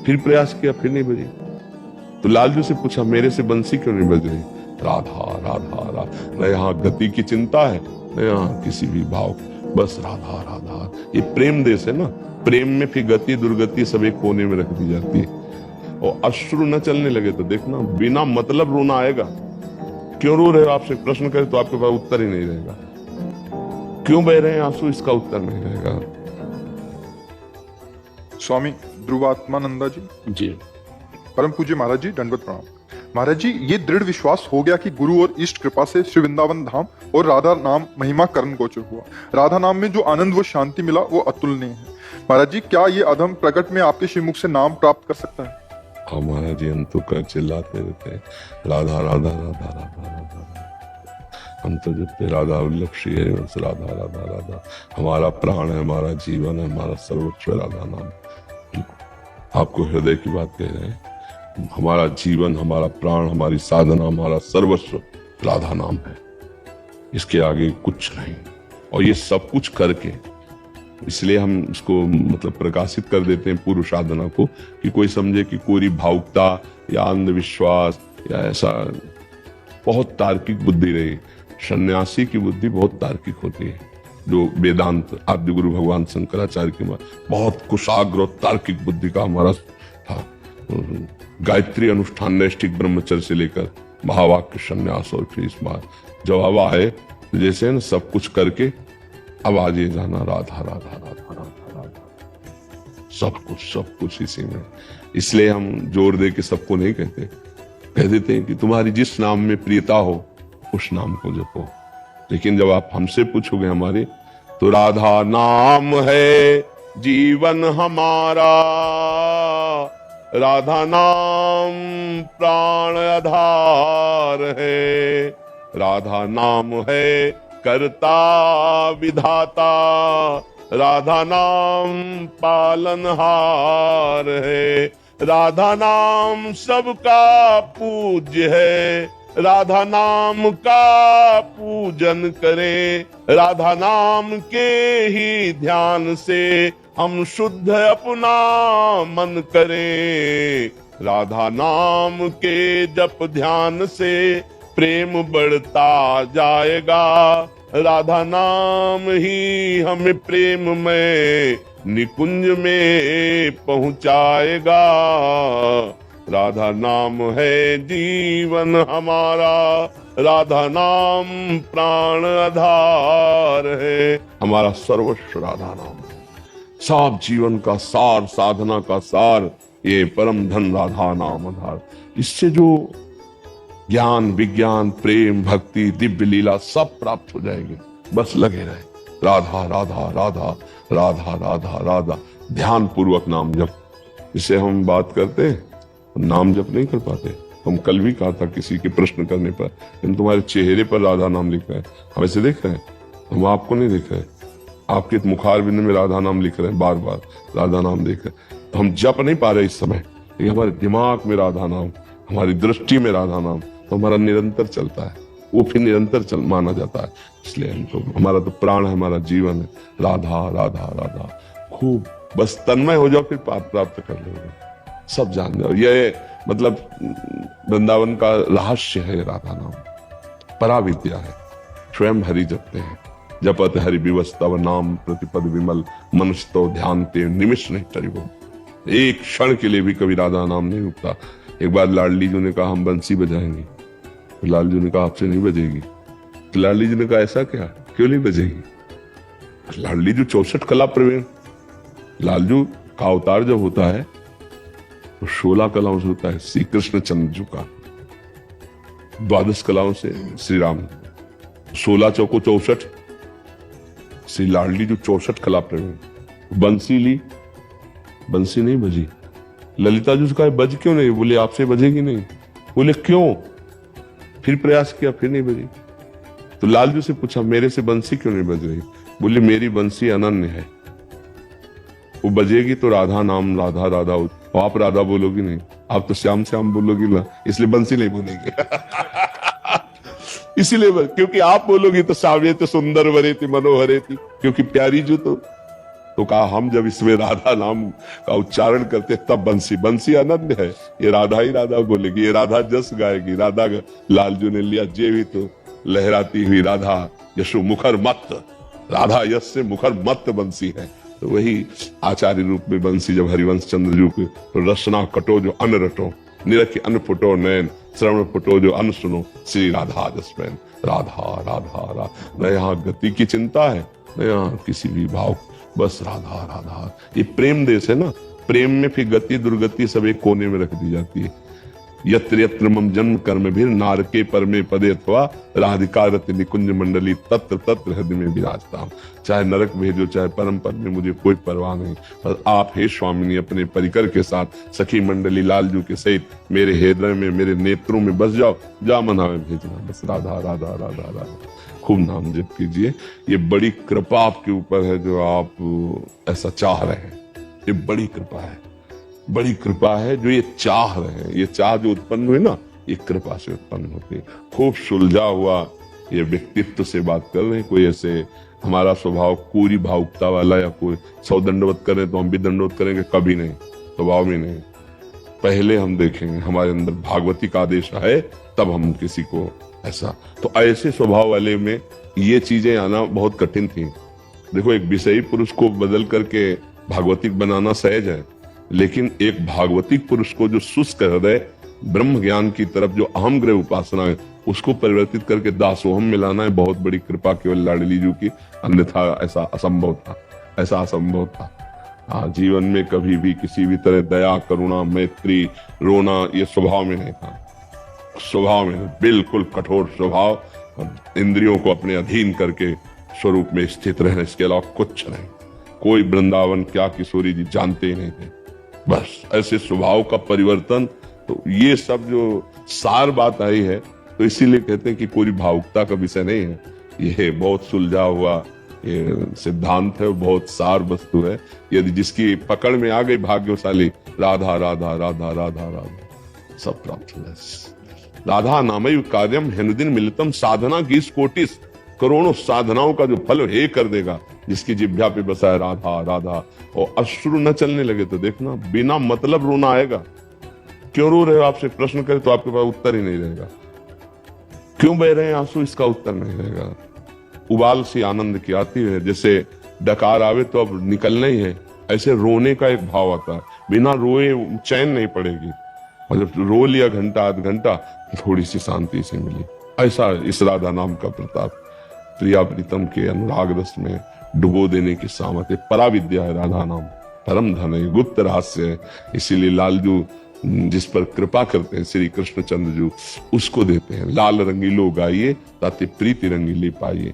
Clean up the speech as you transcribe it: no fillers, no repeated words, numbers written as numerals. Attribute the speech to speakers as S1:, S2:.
S1: फिर प्रयास किया, फिर नहीं बजी। तो लालजू से पूछा मेरे से बंसी क्यों नहीं बज रही? राधा राधा राधा, न यहाँ गति की चिंता है न यहाँ किसी भी भाव, बस राधा राधा। ये प्रेम देश है ना, प्रेम में फिर गति दुर्गति सब एक कोने में रख दी जाती है। और अश्रु न चलने लगे तो देखना बिना मतलब रोना आएगा। क्यों रो रहे हो? आपसे प्रश्न करे तो आपके पास उत्तर ही नहीं रहेगा। क्यों बह रहे हैं आंसू, इसका उत्तर नहीं रहेगा।
S2: स्वामी ध्रुवात्मानंदा जी, परम पूज्य महाराज जी, दंडवत प्रणाम। महाराज जी, ये दृढ़ विश्वास हो गया कि गुरु और इष्ट कृपा से श्री वृंदावन धाम और राधा नाम महिमा करण गोचर हुआ। राधा नाम में जो आनंद व शांति मिला वो अतुलनीय है। महाराज जी, क्या ये अधम प्रकट में आपके श्रीमुख से नाम प्राप्त कर सकता है?
S1: हाँ महाराज जी, हम तो कर चिल्लाते रहते हैं राधा राधा राधा राधा राधा, हम तो जब राधा वल्लभ श्री हरिवंश राधा राधा राधा, हमारा प्राण है, हमारा जीवन है, हमारा सर्वस्व राधा नाम। आपको हृदय की बात कह रहे हैं, हमारा जीवन, हमारा प्राण, हमारी साधना, हमारा सर्वस्व राधा नाम है। इसके आगे कुछ नहीं। और ये सब कुछ करके, इसलिए हम इसको मतलब प्रकाशित कर देते हैं पूर्व साधना को, कि कोई समझे कि कोई भावुकता या अंधविश्वास या ऐसा बहुत तार्किक बुद्धि रही। सन्यासी की बुद्धि बहुत तार्किक होती है, जो वेदांत आद्य गुरु भगवान शंकराचार्य के बहुत कुशाग्र और तार्किक बुद्धि का हमारा था। गायत्री अनुष्ठान नैष्ठिक ब्रह्मचर्य से लेकर महावाक्य संन्यास, और फिर इस बार जब अब आए जैसे न सब कुछ करके अब आज ये जाना राधा राधा राधा राधा राधा, सब कुछ इसी में। इसलिए हम जोर दे के सबको नहीं कहते, कह देते हैं कि तुम्हारी जिस नाम में प्रियता हो उस नाम को जपो। लेकिन जब आप हमसे पूछोगे हमारे, तो राधा नाम है जीवन हमारा, राधा नाम प्राण आधार है, राधा नाम है कर्ता विधाता, राधा नाम पालनहार है, राधा नाम सबका पूज्य है, राधा नाम का पूजन करें, राधा नाम के ही ध्यान से हम शुद्ध अपना मन करें, राधा नाम के जप ध्यान से प्रेम बढ़ता जाएगा, राधा नाम ही हमें प्रेम में निकुंज में पहुंचाएगा, राधा नाम है जीवन हमारा, राधा नाम प्राण आधार है, हमारा सर्वस्व राधा नाम है। सब जीवन का सार, साधना का सार, ये परम धन राधा नाम आधार। इससे जो ज्ञान विज्ञान प्रेम भक्ति दिव्य लीला सब प्राप्त हो जाएगी। बस लगे रहे राधा राधा राधा राधा राधा राधा, ध्यान पूर्वक नाम जप। इससे हम बात करते हैं, नाम जप नहीं कर पाते। हम कल भी कहा था किसी के प्रश्न करने पर, तुम्हारे चेहरे पर राधा नाम लिखा है, हम ऐसे देख रहे हैं, हम आपको नहीं देख रहे। आपके मुखारबिंद में राधा नाम लिख रहे हैं, बार बार राधा नाम देख रहे हैं। तो हम जप नहीं पा रहे इस समय, लेकिन हमारे दिमाग में राधा नाम, हमारी दृष्टि में राधा नाम, तो हमारा निरंतर चलता है, वो फिर निरंतर माना जाता है। इसलिए हमको, हमारा तो प्राण है, हमारा जीवन है, राधा राधा राधा। खूब बस तन्मय हो जाओ, फिर प्राप्त कर लोगे, सब जान जाओ। ये मतलब वृंदावन का रहस्य है, राधा नाम पराविद्या है। स्वयं हरि जपते हैं, जपत हरि विवश तव नाम प्रतिपद विमल, मनुष्य तो ध्यान ते निमिष नहीं टरिबो। एक क्षण के लिए भी कभी राधा नाम नहीं उठता। एक बार लाडली जी ने कहा हम बंसी बजाएंगे, तो लाल जी ने कहा आपसे नहीं बजेगी। तो लाडली जी ने कहा ऐसा क्या, क्यों नहीं बजेगी? लाडली जी 64 कला प्रवीण, लालजू का अवतार जब होता है तो 16 कलाओं से होता है। श्री कृष्ण चंद्र जी का 12 कलाओं से श्री राम, 16 चौको 64, श्री लाडली जो 64 कला प्रवीण। बंसी ली, बंसी नहीं बजी। ललिता जी उसका बज क्यों नहीं? बोले आपसे बजेगी नहीं। बोले क्यों? फिर प्रयास किया, फिर नहीं बजी। तो लालजू से पूछा मेरे से बंसी क्यों नहीं बज रही? बोले मेरी बंसी अनन्य है, वो बजेगी तो राधा नाम राधा राधा। आप राधा बोलोगी नहीं, आप तो श्याम श्याम बोलोगी ना, इसलिए बंसी नहीं बोलेगी। इसीलिए क्योंकि आप बोलोगी तो सावे तो सुंदर वरे थी मनोहरे थी, क्योंकि प्यारी जो तो तो कहा हम जब इसमें राधा नाम का उच्चारण करते तब बंसी, बंसी अनन्य है, ये राधा ही राधा बोलेगी, ये राधा जस गाएगी। राधा लालजू ने लिया जे भी तो लहराती हुई राधा यशो मुखर मत, राधा यश से मुखर मत बंसी है। तो वही आचार्य रूप में बंसी जब हरिवंश चंद्र जी को तो रसना कटो जो अन्न रटो, निरखी अन्न फुटो नैन, श्रवण फुटो जो अन्न सुनो, श्री राधा जसमैन। राधा राधा राधा, न यहाँ गति की चिंता है न यहाँ किसी भी भाव, बस राधा राधा। ये प्रेम देश है ना, प्रेम में फिर गति दुर्गति सब एक कोने में रख दी जाती है। यत्र यत्र मम जन्म कर्म भी नारके परमे पदे अथवा राधिका रति निकुंज मंडली तत्र तत्र हृदय में विराजता हूं। चाहे नरक भेजो चाहे परम पद में, मुझे कोई परवाह नहीं, पर आप हे स्वामिनी अपने परिकर के साथ सखी मंडली लालजू के सहित मेरे हृदय में, मेरे नेत्रों में बस जाओ, जा मना में भेजना, बस राधा राधा राधा राधा। खूब नाम जप कीजिए। ये बड़ी कृपा आपके ऊपर है जो आप ऐसा चाह रहे हैं, ये बड़ी कृपा है, बड़ी कृपा है जो ये चाह रहे हैं। ये चाह जो उत्पन्न हुई ना, ये कृपा से उत्पन्न होती है। खूब सुलझा हुआ ये व्यक्तित्व से बात कर रहे हैं। कोई ऐसे हमारा स्वभाव पूरी भावुकता वाला या कोई 100 दंडवत करें तो हम भी दंडवत करेंगे, कभी नहीं, स्वभाव में नहीं। पहले हम देखेंगे हमारे अंदर भागवती का आदेश है, तब हम किसी को ऐसा। तो ऐसे स्वभाव वाले में ये चीजें आना बहुत कठिन थी। देखो, एक विषयी पुरुष को बदल करके भागवतिक बनाना सहज है, लेकिन एक भागवतिक पुरुष को जो शुष्क हृदय ब्रह्म ज्ञान की तरफ जो अहम ग्रह उपासना है उसको परिवर्तित करके दासोहम मिलाना है बहुत बड़ी कृपा केवल लाडली जी की, अन्यथा ऐसा असंभव था, ऐसा असंभव था। जीवन में कभी भी किसी भी तरह दया करुणा मैत्री रोना ये स्वभाव में नहीं था, स्वभाव में बिल्कुल कठोर स्वभाव, इंद्रियों को अपने अधीन करके स्वरूप में स्थित रहना, इसके अलावा कुछ नहीं। कोई वृंदावन क्या किशोरी जी जानते ही नहीं थे, बस ऐसे स्वभाव का परिवर्तन। तो ये सब जो सार बात आई है, तो इसीलिए कहते हैं कि पूरी भावुकता का विषय नहीं है, ये बहुत सुलझा हुआ ये सिद्धांत है, बहुत सार वस्तु है। यदि जिसकी पकड़ में आ गई भाग्यशाली, राधा राधा राधा राधा राधा सब प्राप्त है। राधा नामैव कार्यम हेनुदिन मिलितम साधना की कोटिस, करोड़ों साधनाओं का जो फल हे कर देगा जिसकी जिह्वा पे बसा है राधा राधा। और अश्रु न चलने लगे तो देखना बिना मतलब रोना आएगा। क्यों रो रहे हो, आपसे प्रश्न करे तो आपके पास उत्तर ही नहीं रहेगा। क्यों बह रहे हैं आंसू, इसका उत्तर नहीं रहेगा। उबाल सी आनंद की आती है, जैसे डकार आवे तो अब निकलना ही है, ऐसे रोने का एक भाव आता है। बिना रोए चैन नहीं पड़ेगी, और जब रो लिया घंटा आध घंटा थोड़ी सी शांति से मिली। ऐसा इस राधा नाम का प्रताप, प्रिया प्रीतम के अनुराग रस में डुबो देने की सामर्थ्य, पराविद्या है राधा नाम, परम धन है, गुप्त रहस्य है। इसीलिए लालजू जिस पर कृपा करते हैं श्री कृष्ण चंद्र जी, उसको देते हैं। लाल रंगीलो गाइए ताते प्रीति रंगीली पाइए।